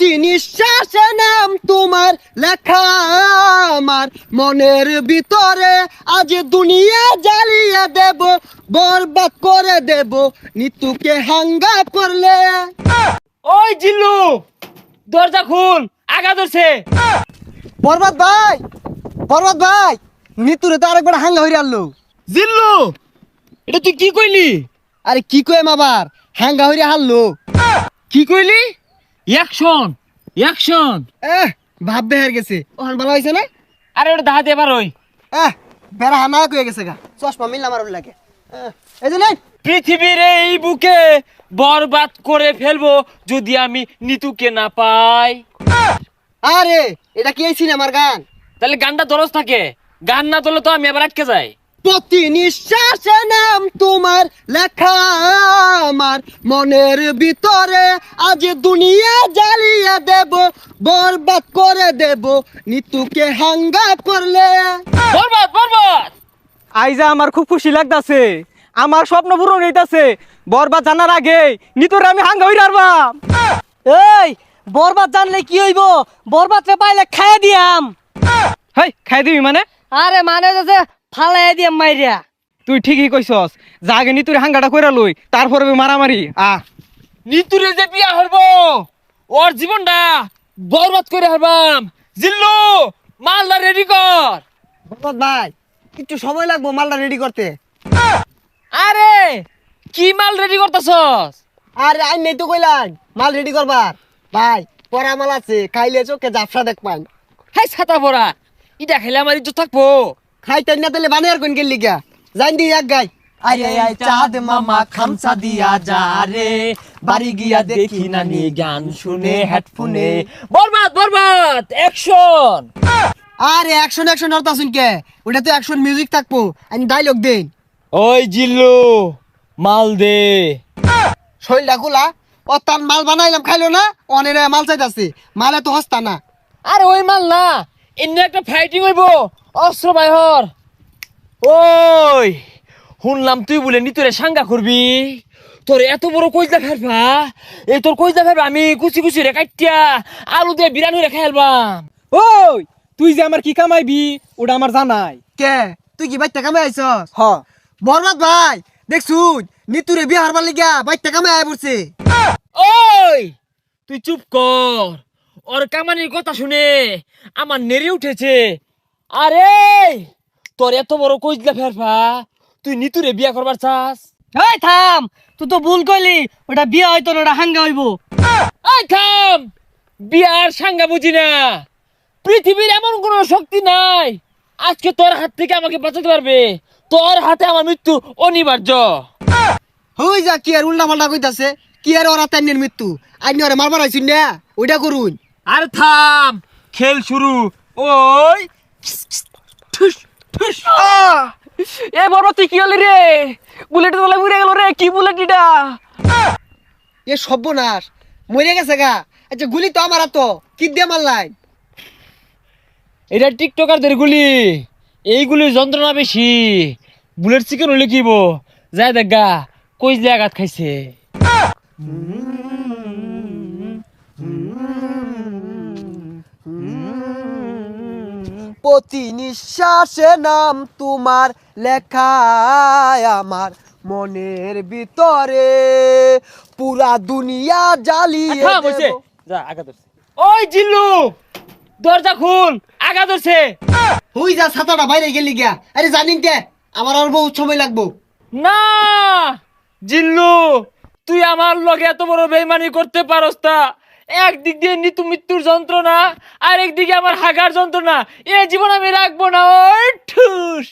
প্রতি নিঃশ্বাসে নাম তোমার লেখা আমার মনের ভিতরে, আজ দুনিয়া জ্বালিয়ে দেব, বরবাদ করে দেব নিতুকে হাঙ্গা করলে। ওই জিল্লু, দরজা খুল, আগা ধরছে। বরবাদ ভাই, বরবাদ ভাই, নিতুরে তো আরেকবার হাঙ্গা হইরে আনলো। জিল্লু, এটা তুই কি কইলি? আরে কি কইম আবার, হাঙ্গা হইরে হারলো। কি কইলি? Action, action. ভাব বেহার গেছে, ওখান ভালো হয়েছে না? আরে ওটা দাহাতে এবার ওই বেড়া হানা কয়ে গেছে গা, চশমা মিললাম আর লাগে। এই যে নেই, পৃথিবীর এই বুকে বরবাদ করে ফেলবো যদি আমি নিতুকে না পাই। আরে এটা কি এই সিনেমার গান? তাহলে গানটা দরজ থাকে, গান না তোলে তো আমি এবার আটকে যাই। প্রতি নিঃশ্বাসে নাম তোমার লেখা আমার মনের ভিতরে, আজ দুনিয়া জ্বালিয়ে দেব, বরবাদ করে দেব নিতুকে হাঙ্গা করলে। বরবাদ, বরবাদ। আইজা আমার খুব খুশি লাগতাছে, আমার স্বপ্ন পূরণ হইতাছে। বরবাদ জানার আগে নিতরে আমি হাঙ্গা হই রারবাম। এই বরবাদ জানলে কি হইব? বরবাদ রে পাইলে খাইয়া দিয়াম। হেই খাই দিবি মানে? আরে মানে যে ফালাই দিয়াম মাইরিয়া। তুই ঠিকই কইছস, যা আগে নিতুরে হাঙ্গাটা কইরা লই, তারপরে মারামারি। নিতুরে যে বিয়া হইব, ওর জীবনটা বরবাদ করে হারবাম। জিল্লু, মালদা রেডি কর। বরবাদ ভাই, একটু সময় লাগবো মালটা রেডি করতে। আরে কি মাল রেডি করতেছস? আরে আই নেই তো কইলাম মাল রেডি করবার। ভাই পরা মাল আছে, খাইলে চোখে জাফসা দেখ পান। হাই ছাতা পড়া, ইটা খেলে আমার ইজ্জত থাকবো। খাইতেন না তাহলে বানিয়ার কোন গেলি গা, জান দি এক গাই। আরে আয় চাঁদ মামা খামসা দিয়া যা রে, বাড়ি গিয়া দেখি নানি গান শুনে হেডফোনে। বরবাদ, বরবাদ, অ্যাকশন। আরে অ্যাকশন অ্যাকশন আর তাসুন কে, ওটা তো অ্যাকশন মিউজিক থাকবো, আমি ডায়লগ দেন। ওই জিল্লু, মাল দে। শৈলটা গুলা ও তার মাল বানাইলাম খাইলো না, অনেক মাল চাইতাছে, মালে তো হস্তা না। আরে ওই মাল না, এমনি একটা ফাইটিং হইব, অস্ত্র বাইহর। ওই শুনলাম তুই বলে নিতরে সাঙ্গা করবি, তোর এত বড় কইজা ফেলবা, এই তোর কইজা ফেলবা আমি কুচি কুচি রে কাটিয়া আলু দিয়ে বিরানি রে খাইলবাম। ওই তুই যে আমার কি কামাইবি ওটা আমার জানাই। কে তুই কি বাইতে কামে আইছস? হ, বরবাদ ভাই দেখছুন নিতুরে বিয়ে হারবার লিগা বাইতে কামে আয় পড়ছে। ওই তুই চুপ কর, ওর কামানির কথা শুনে আমার নেড়ে উঠেছে। আরে তোর এত বড় কইজা ফেলবা, তুই নিতুরে বিয়া করবার চাস? এই থাম, তুই তো ভুল কইলি, ওটা বিয়া হইতো না, ওটা হাঙ্গা হইব। এই থাম, বিয়ার সাঙ্গা বুঝি না। পৃথিবীর এমন কোন শক্তি নাই আজকে তোর হাত থেকে আমাকে বাঁচাতে পারবে। তোর হাতে আমার মৃত্যু অনিবার্য। হই যা কি আর উল্টা পাল্টা কইতাছে, কি আর ওরা তাইনের মৃত্যু, আইনি ওরা মারবার আইছুন না, ওইটা করুন। আর থাম, খেল শুরু। ওই ঠুস ঠুস। এ বরবাদ তুই কি হলি রে? বুলেট তোলা উড়ে গেল রে, কি বুলেট এটা? এ সর্বনাশ, মরে গেছে গা। আচ্ছা গুলি তো আমার তো কি দিয়ে মারলাই? এটা টিকটকারদের গুলি, এইগুলির যন্ত্রণা বেশি। বুলেট চিকেন হলে কিব যায় দেখা কই যে আঘাত খাইছে। প্রতি নিঃশ্বাসে নাম তোমার লেখা আমার মনের ভিতরে, পুরা দুনিয়া জ্বালিয়ে থাম হইছে, দেব। যা আঘাত ধরছে। ওই জিল্লু, দরজা খুল, আঘাত ধরছে। হই যা ছাতাটা বাইরে গেলি গা। আরে জানিন কে আমার আর বহুত সময় লাগবো। না জিল্লু, তুই আমার লগে এত বড় বেইমানি করতে পারস না। একদিক দিয়ে নিতু মৃত্যুর যন্ত্রণা, আর একদিকে আমার হাগার যন্ত্রণা, এ জীবন আমি রাখবো না। ওই ঠুস।